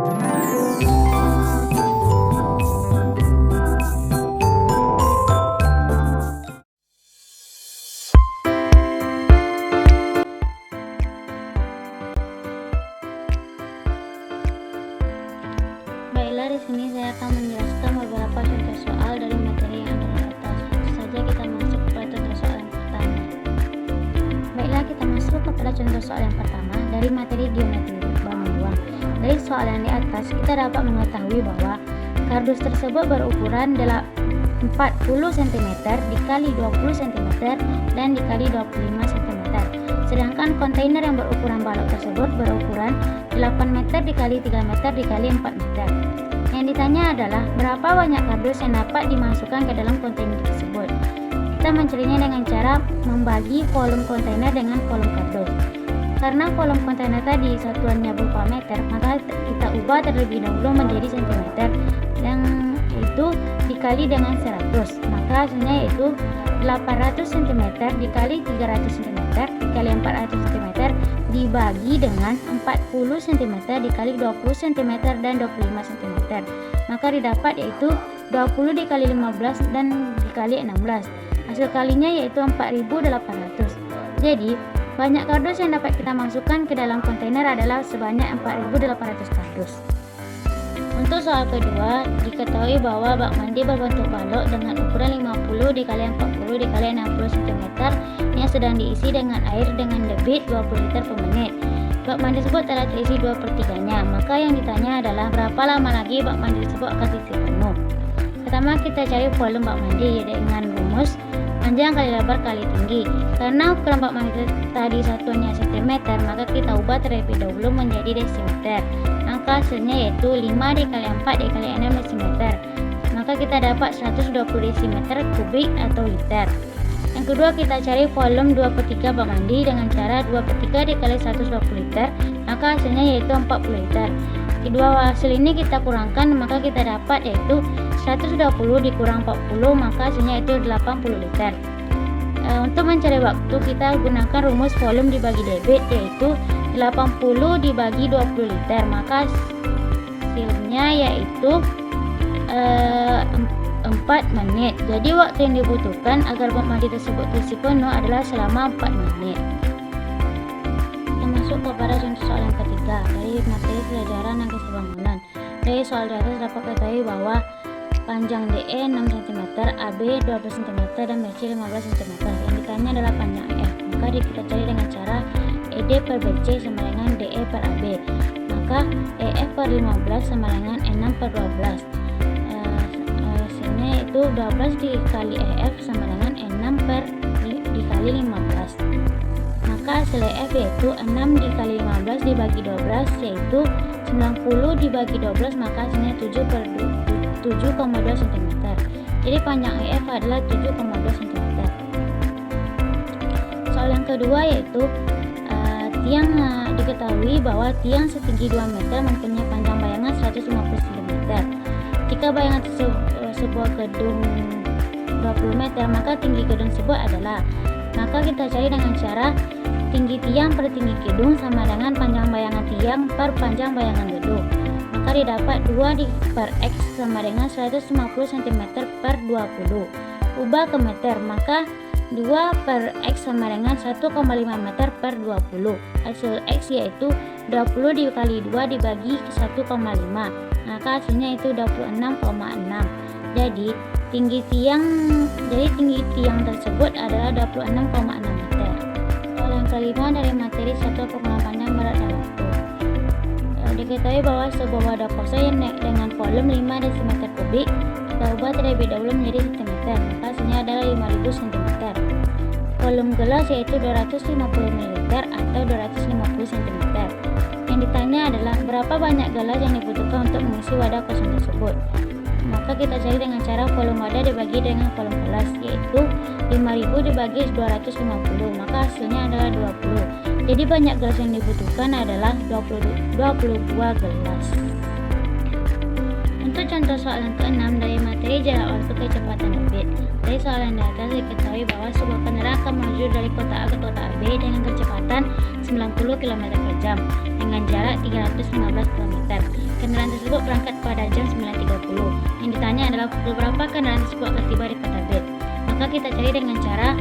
Baiklah, di sini saya akan menjelaskan beberapa contoh soal dari materi yang ada di atas. Langsung saja kita masuk pada contoh soal yang pertama. Baiklah, kita masuk kepada contoh soal yang pertama dari materi geometri bangunan. Dari soal yang di atas, kita dapat mengetahui bahwa kardus tersebut berukuran 40 cm dikali 20 cm dan dikali 25 cm. Sedangkan kontainer yang berukuran balok tersebut berukuran 8 meter dikali 3 meter dikali 4 meter. Yang ditanya adalah berapa banyak kardus yang dapat dimasukkan ke dalam kontainer tersebut. Kita mencarinya dengan cara membagi volume kontainer dengan volume kardus. Karena volume kontainer tadi satuannya berupa meter, maka kita ubah terlebih dahulu menjadi cm, yang itu dikali dengan 100. Maka hasilnya yaitu 800 cm dikali 300 cm dikali 400 cm dibagi dengan 40 cm dikali 20 cm dan 25 cm. Maka didapat yaitu 20 dikali 15 dan dikali 16. Hasil kalinya yaitu 4800. Jadi banyak kardus yang dapat kita masukkan ke dalam kontainer adalah sebanyak 4800 kardus. Untuk soal kedua, diketahui bahwa bak mandi berbentuk balok dengan ukuran 50 dikali 40 dikali 60 cm yang sedang diisi dengan air dengan debit 20 liter per menit. Bak mandi tersebut telah terisi 2/3-nya, maka yang ditanya adalah berapa lama lagi bak mandi tersebut akan terisi penuh. Pertama, kita cari volume bak mandi dengan rumus panjang kali lebar kali tinggi. Karena ukuran bak mandi tadi satuannya cm, maka kita ubah terlebih dahulu menjadi desimeter. Maka hasilnya yaitu 5 dikali 4 dikali 6 desimeter. Maka kita dapat 120 desimeter kubik atau liter. Yang kedua, kita cari volume 2/3 bak mandi dengan cara 2/3 dikali 120 liter. Maka hasilnya yaitu 40 liter. Kedua hasil ini kita kurangkan, maka kita dapat yaitu 120 dikurang 40, maka hasilnya itu 80 liter. Untuk mencari waktu, kita gunakan rumus volume dibagi debit, yaitu 80 dibagi 20 liter, maka hasilnya yaitu 4 menit. Jadi waktu yang dibutuhkan agar bak mandi tersebut terisi penuh adalah selama 4 menit. Kita masuk kepada contoh soal yang ketiga dari materi pelajaran angkasa bangunan. Dari soal di atas dapat ketahui bahwa panjang DE 6 cm, AB 12 cm, dan BC 15 cm. Yang ditanya adalah panjang EF. Maka kita cari dengan cara ED per BC sama dengan DE per AB. Maka EF per 15 sama dengan 6 per 12. Hasilnya yaitu 12 dikali EF sama dengan 6 per dikali 15. Maka hasil EF yaitu 6 dikali 15 dibagi 12 yaitu 90 dibagi 12, maka hasilnya 7,2 cm. Jadi panjang EF adalah 7,2 cm. Soal yang kedua yaitu tiang. Diketahui bahwa tiang setinggi 2 meter mempunyai panjang bayangan 150 cm. Jika bayangan sebuah gedung 20 meter, maka tinggi gedung tersebut adalah, maka kita cari dengan cara tinggi tiang per tinggi gedung sama dengan panjang bayangan tiang per panjang bayangan gedung. Maka didapat 2 per X sama dengan 150 cm per 20. Ubah ke meter, maka 2 per X sama dengan 1,5 meter per 20. Hasil X yaitu 20 dikali 2 dibagi 1,5. Maka hasilnya itu 26,6. Jadi tinggi tiang tersebut adalah 26,6 meter. Soal yang kelima dari materi 1 pengamatan berat dan waktu. Diketahui bahwa sebuah wadah kosong dengan volume 5 desimeter kubik kita ubah terlebih dahulu menjadi cm, maka hasilnya adalah 5000 cm. Volume gelas yaitu 250 ml atau 250 cm. Yang ditanya adalah berapa banyak gelas yang dibutuhkan untuk mengisi wadah kosong tersebut. Maka kita cari dengan cara volume wadah dibagi dengan volume gelas, yaitu 5000 dibagi 250, maka hasilnya adalah 20. Jadi banyak gelas yang dibutuhkan adalah 22 gelas. Untuk contoh soal yang ke-6 dari materi jarak waktu kecepatan debit. Dari soal yang di atas diketahui bahwa sebuah kendaraan akan menuju dari kota A ke kota B dengan kecepatan 90 km per jam dengan jarak 315 km. kendaraan tersebut berangkat pada jam 9.30. Yang ditanya adalah pukul berapa kendaraan tersebut akan tiba di kota B. Maka kita cari dengan cara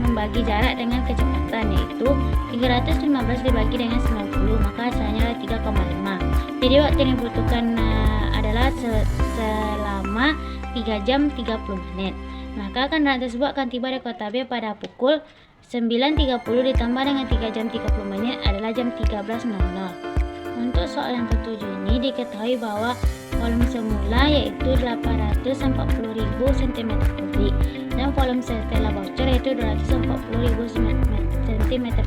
membagi jarak dengan kecepatan, yaitu 315 dibagi dengan 90, maka hasilnya adalah 3,5. Jadi waktu yang dibutuhkan adalah selama 3 jam 30 menit. Maka kendaraan tersebut akan tiba di kota B pada pukul 9.30 ditambah dengan 3 jam 30 menit adalah jam 13.00. Untuk soal yang ketujuh ini diketahui bahwa volume semula yaitu 840.000 cm3 dan volume setelah voucher yaitu 240.000 cm3.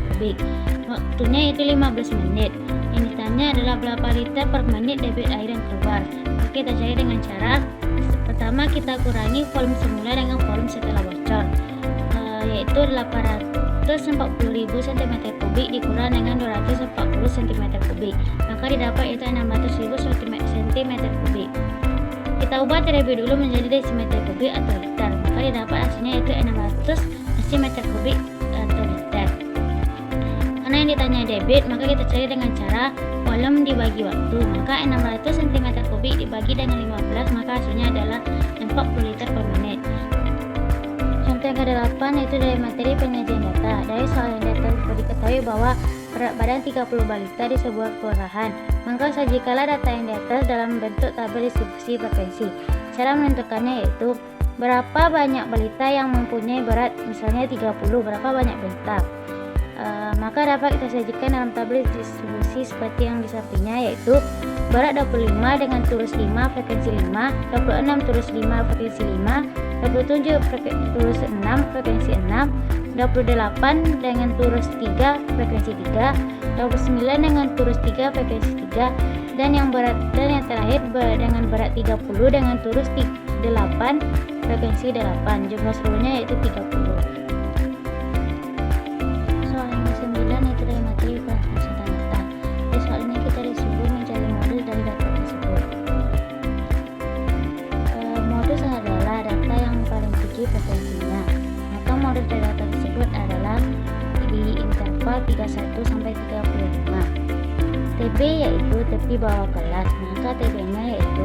Waktunya yaitu 15 menit. Yang ditanya adalah berapa liter per menit debit air yang keluar. Maka kita cari dengan cara pertama kita kurangi volume semula dengan volume setelah voucher, yaitu 840.000 cm3 dikurang dengan 240 cm3, maka didapat yaitu 600.000 cm3. Kita ubah terlebih dulu menjadi desimeter kubik atau liter, maka didapat hasilnya yaitu 600 cm3 atau liter. Karena yang ditanya debit, maka kita cari dengan cara volume dibagi waktu, maka 600 cm3 dibagi dengan 15, maka hasilnya adalah 40 liter per menit. Contoh yang ke-8 yaitu dari materi penyajian data. Dari soal yang data diketahui bahwa berat badan 30 balita di sebuah kelurahan. Maka sajikanlah data yang di atas dalam bentuk tabel distribusi frekuensi. Cara menentukannya yaitu berapa banyak balita yang mempunyai berat misalnya 30, berapa banyak balita. Maka dapat kita sajikan dalam tabel distribusi seperti yang di sampingnya, yaitu berat 25 dengan turus 5 frekuensi 5, 26 turus 5 frekuensi 5, 27 turus 6 frekuensi 6, 28 dengan turus 3 frekuensi 3, 29 dengan turus 3 frekuensi 3, dan yang terakhir dengan berat 30 dengan turus 8 frekuensi 8. Jumlah seluruhnya yaitu 30. Soal yang ke-9 yaitu dari materi penghasilan data. Di soal ini kita disuruh mencari modus dari data tersebut. Modus adalah data yang paling tinggi frekuensinya. Maka modus dari data tersebut adalah di interval 31 sampai 35. TB yaitu tepi bawah kelas, maka TB-nya yaitu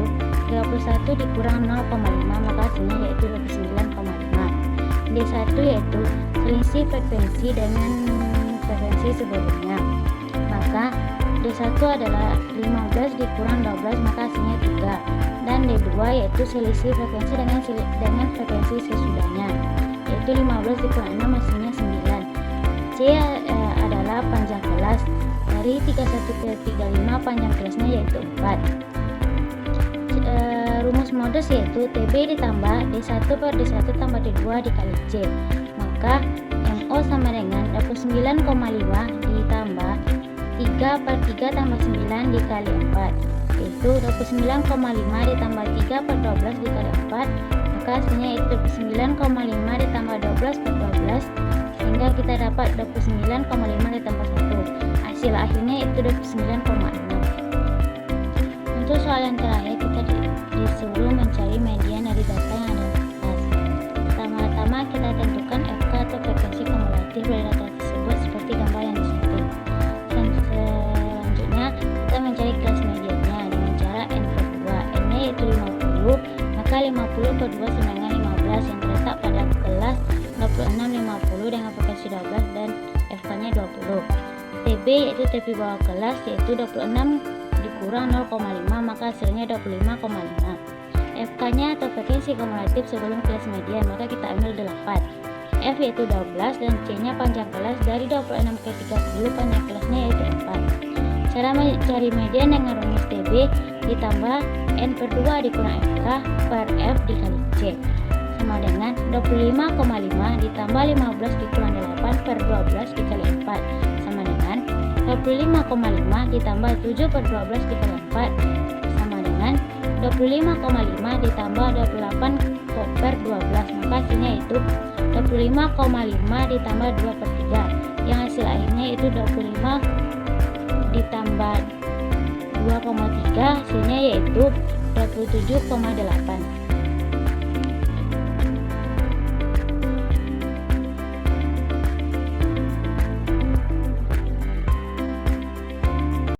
31 dikurang 0,5, maka hasilnya yaitu 29,5. D1 yaitu selisih frekuensi dengan frekuensi sebelumnya, maka D1 adalah 15 dikurang 12, maka hasilnya 3. Dan D2 yaitu selisih frekuensi dengan frekuensi sesudahnya, yaitu 15 dikurang 6 hasilnya 9. C adalah panjang kelas, dari 31 ke 35 panjang kelasnya yaitu 4. Rumus modus yaitu TB ditambah D1 per D1 tambah D2 dikali C, maka MO sama dengan 29,5 ditambah 3 per 3 tambah 9 dikali 4, yaitu 29,5 ditambah 3 per 12 dikali 4, maka hasilnya itu 29,5 ditambah 12 per 12, sehingga kita dapat 29,5 ditambah 1. Hasil akhirnya itu 29,6. Untuk soal yang terakhir kita disuruh mencari median dari data yang ada di atas. Pertama-tama kita tentukan FK atau frekuensi kumulatif dari data tersebut seperti gambar yang di situ. Dan selanjutnya kita mencari kelas mediannya dengan cara N per 2. N-nya yaitu 50, maka 50 per 2 sama dengan 15 yang terletak pada kelas 2650 dengan frekuensi 12 dan FK-nya 20. TB yaitu tepi bawah kelas yaitu 26 dikurang 0,5, maka hasilnya 25,5. FK-nya atau frekuensi kumulatif sebelum kelas median, maka kita ambil 8. F yaitu 12 dan C-nya panjang kelas, dari 26 ke 30 panjang kelasnya yaitu 4. Cara mencari median dengan rumus TB ditambah N per 2 dikurang FK per F dikali C sama dengan 25,5 ditambah 15 dikurang 8 per 12 dikali 4 sama dengan 25,5 ditambah 7 per 12 dikali 4 sama dengan 25,5 ditambah 28 per 12, maka hasilnya itu 25,5 ditambah 2 per 3, yang hasil akhirnya itu 25 ditambah 2,3, hasilnya yaitu 27,8.